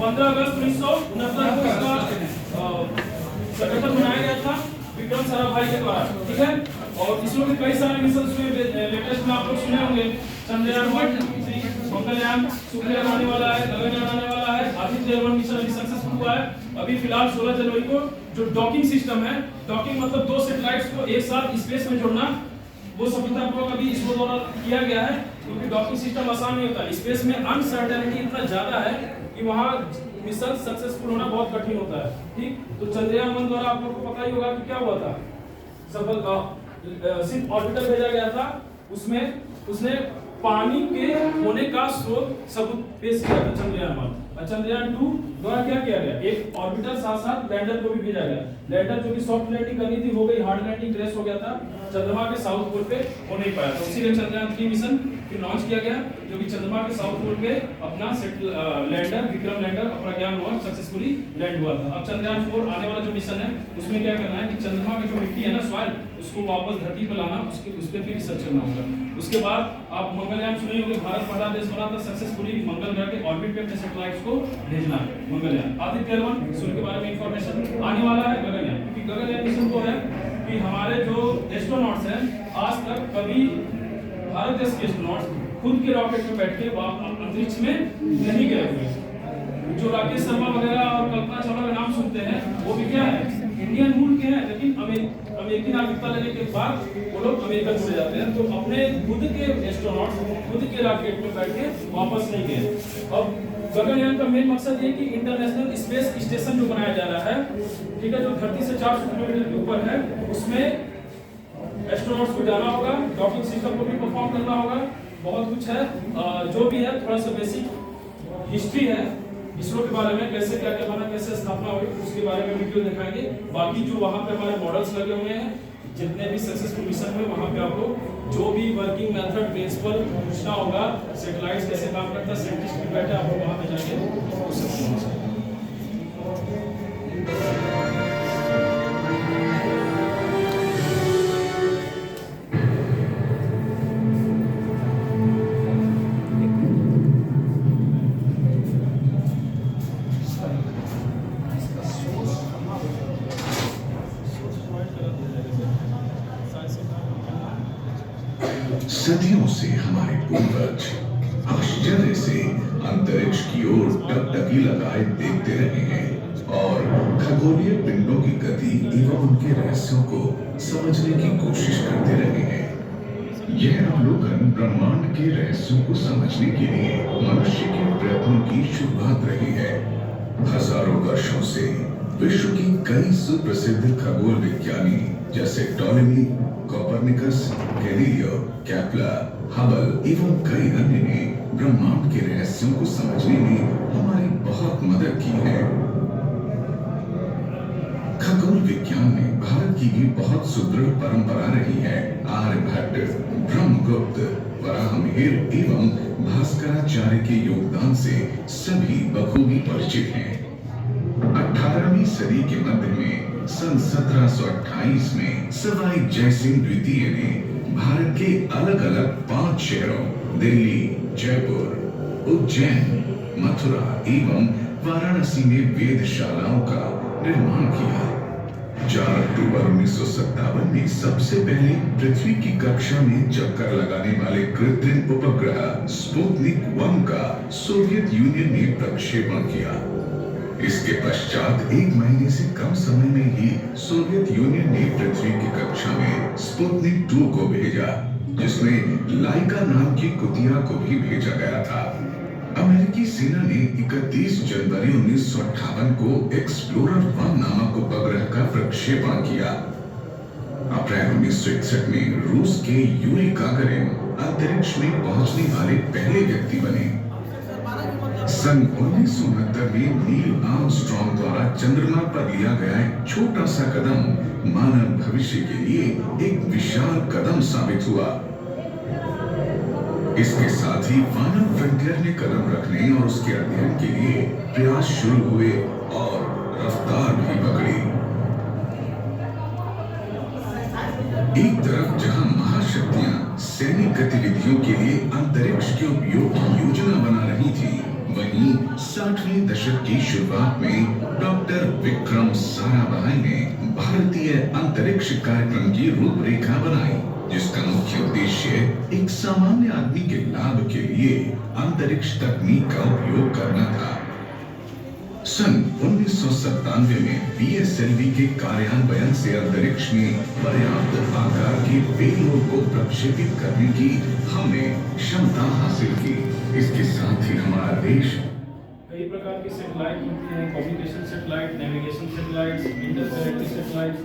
15 अगस्त 1969 को इसका संगठन बनाया गया था विक्रम साराभाई के द्वारा, ठीक है। और इसरो के कई सारे मिशन हुए, लेटेस्ट में आप लोग सुने होंगे चंद्रयान 1, मंगलयान, शुक्रयान आने वाला है, गगनयान आने वाला है, आदित्य 1 मिशन अभी सक्सेसफुल हुआ है। अभी फिलहाल 16 जनवरी को जो डॉकिंग सिस्टम है, डॉकिंग मतलब दो सैटेलाइट्स को एक साथ स्पेस में जोड़ना, वो सफलतापूर्वक अभी इसरो द्वारा किया गया है। क्योंकि डॉकिंग सिस्टम आसान नहीं होता, स्पेस में अनसर्टेनिटी इतना ज्यादा है कि वहाँ मिशन सक्सेसफुल होना बहुत कठिन होता है, ठीक। तो चंद्रयान 1 द्वारा आप लोग को पता ही होगा कि क्या हुआ था, सफल सिर्फ ऑर्बिटर भेजा गया था, उसमें उसने पानी के होने का स्रोत सबूत पेश किया था चंद्रयान 1। और चंद्रयान 2 द्वारा क्या किया गया, एक ऑर्बिटर साथ साथ लैंडर को भी भेजा गया। लैंडर जो कि सॉफ्ट लैंडिंग करनी थी हो गई, हार्ड लैंडिंग क्रैश हो गया था, चंद्रमा के साउथ पोल पे हो नहीं पाया, तो इसीलिए चंद्रयान 3 मिशन फिर लॉन्च किया गया, जो कि चंद्रमा के साउथ पोल पे अपना लैंडर विक्रम लैंडर अपना ज्ञान हुआ, सक्सेसफुली लैंड हुआ था। अब चंद्रयान 4 आने वाला जो मिशन है उसमें क्या करना है कि चंद्रमा की जो मिट्टी है ना, सॉइल, उसको वापस धरती पर लाना, उसके उस पर फिर रिसर्च करना होगा। उसके बाद आप मंगलयान सुने होंगे, भारत पहला देश बना था सक्सेसफुली मंगल ग्रह के ऑर्बिट पे अपने सैटेलाइट्स को भेजना, मंगलयान। आदित्य 1 सूर्य के बारे में इंफॉर्मेशन आने वाला है, गगनयान, क्योंकि गगनयान मिशन तो है कि हमारे जो एस्ट्रोनॉट्स हैं आज तक कभी भारत देश के एस्ट्रोनॉट्स खुद के रॉकेट में बैठ के अंतरिक्ष में नहीं गए हुए। जो राकेश शर्मा वगैरह और कल्पना चावला का नाम सुनते हैं वो भी क्या है, इंडियन मूल के हैं, लेकिन अमेरिकी नागरिकता लेने के बाद वो लोग अमेरिका चले जाते हैं, तो अपने खुद के एस्ट्रोनॉट खुद के रॉकेट में बैठ के वापस नहीं गए। अब गगनयान का मेन मकसद ये कि इंटरनेशनल स्पेस स्टेशन जो बनाया जा रहा है, ठीक है, जो धरती से 400 किलोमीटर के ऊपर है, उसमें एस्ट्रोनॉट्स को जाना होगा, डॉकिंग सिस्टम को भी परफॉर्म करना होगा, बहुत कुछ है। जो भी है थोड़ा सा बेसिक हिस्ट्री है इसरो के बारे में, कैसे क्या क्या बना, कैसे स्थापना हुई, उसके बारे में वीडियो दिखाएंगे। बाकी जो वहाँ पे हमारे मॉडल्स लगे हुए हैं, जितने भी सक्सेसफुल मिशन हुए, वहाँ पे आपको जो भी वर्किंग मेथड प्रिंसिपल पूछना होगा, सैटेलाइट्स कैसे काम करता है, साइंटिस्ट भी बैठे, आप लोग वहाँ पे जाके पूछ सकते हैं। सदियों से हमारे पूर्वज आश्चर्य से अंतरिक्ष की ओर टकटकी लगाए देखते रहे हैं और खगोलीय पिंडों की गति एवं उनके रहस्यों को समझने की कोशिश करते रहे हैं। यह अवलोकन ब्रह्मांड के रहस्यों को समझने के लिए मनुष्य के प्रयत्नों की शुरुआत रही है। हजारों वर्षों से विश्व की कई सुप्रसिद्ध खगोल विज्ञानी जैसे Ptolemy, Copernicus, Galileo, Kepler, Hubble एवं कई अन्य ने ब्रह्मांड के रहस्यों को समझने में हमारी बहुत मदद की है। खगोल विज्ञान में भारत की भी बहुत सुदृढ़ परंपरा रही है। आर्यभट्ट, ब्रह्मगुप्त, वराहमिहिर एवं भास्कराचार्य के योगदान से सभी बखूबी परिचित हैं। 18वीं सदी के मध्य में सन 1728 में सवाई जयसिंह द्वितीय ने भारत के अलग-अलग 5 शहरों दिल्ली, जयपुर, उज्जैन, मथुरा एवं वाराणसी में वेधशालाओं का निर्माण किया। 4 अक्टूबर 1957 में सबसे पहले पृथ्वी की कक्षा में चक्कर लगाने वाले कृत्रिम उपग्रह स्पुतनिक 1 का सोवियत यूनियन ने प्रक्षेपण किया। इसके पश्चात 1 महीने से कम समय में ही सोवियत यूनियन ने पृथ्वी की कक्षा में स्पुतनिक 2 को भेजा, जिसमें लाइका नाम की कुतिया को भी भेजा गया था। अमेरिकी सेना ने 31 जनवरी 1958 को एक्सप्लोरर 1 नामक उपग्रह का प्रक्षेपण किया। अप्रैल 1961 में रूस के यूरी गागारिन अंतरिक्ष में पहुंचने वाले पहले व्यक्ति बने। सन 1969 में नील आर्मस्ट्रॉन्ग द्वारा चंद्रमा पर लिया गया एक छोटा सा कदम मानव भविष्य के लिए एक विशाल कदम साबित हुआ। इसके साथ ही मानव फ्रंटियर ने कदम रखने और उसके अध्ययन के लिए प्रयास शुरू हुए और रफ्तार भी पकड़ी। एक तरफ जहां महाशक्तियां सैनिक गतिविधियों के लिए अंतरिक्ष के उपयोग की योजना बना रही थी, वहीं 60वें दशक की शुरुआत में डॉक्टर विक्रम साराभाई ने भारतीय अंतरिक्ष कार्यक्रम की रूपरेखा बनाई, जिसका मुख्य उद्देश्य एक सामान्य आदमी के लाभ के लिए अंतरिक्ष तकनीक का उपयोग करना था। सन 1997 में पीएसएलवी के कार्यान्वयन से अंतरिक्ष में पर्याप्त आकार के पेलोड को प्रक्षेपित करने की हमने क्षमता हासिल की। इसके साथ ही हमारा देश कई प्रकार की सैटेलाइट होती हैं, communication satellite, navigation satellites, interplanetary satellites,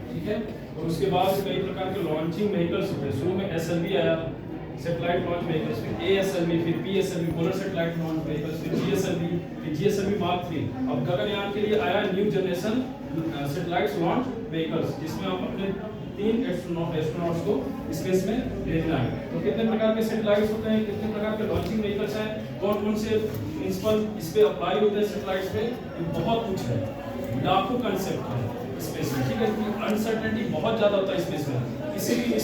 ठीक है। और उसके बाद कई प्रकार के लॉन्चिंग व्हीकल्स होते हैं। शुरू में एसएलवी आया, सैटेलाइट लॉन्च व्हीकल्स, फिर एएसएलवी, फिर PSLV, polar satellite launch vehicles, फिर जीएसएलवी, फिर जीएसएलवी मार्क 3। अब गगनयान के लिए आया new generation satellites launch vehicles, जिसमें हम अपने 3 एस्ट्रोनॉट्स को स्पेस में भेजना है। तो कितने प्रकार के सैटेलाइट्स होते हैं, कितने प्रकार के लॉन्चिंग व्हीकल्स हैं, कौन कौन से प्रिंसिपल इस पे अप्लाई होते हैं सैटेलाइट्स पे, ये बहुत कुछ है, लाखों कंसेप्ट है स्पेस में, ठीक है। अनसर्टेनिटी बहुत ज्यादा होता है स्पेस में, किसी भी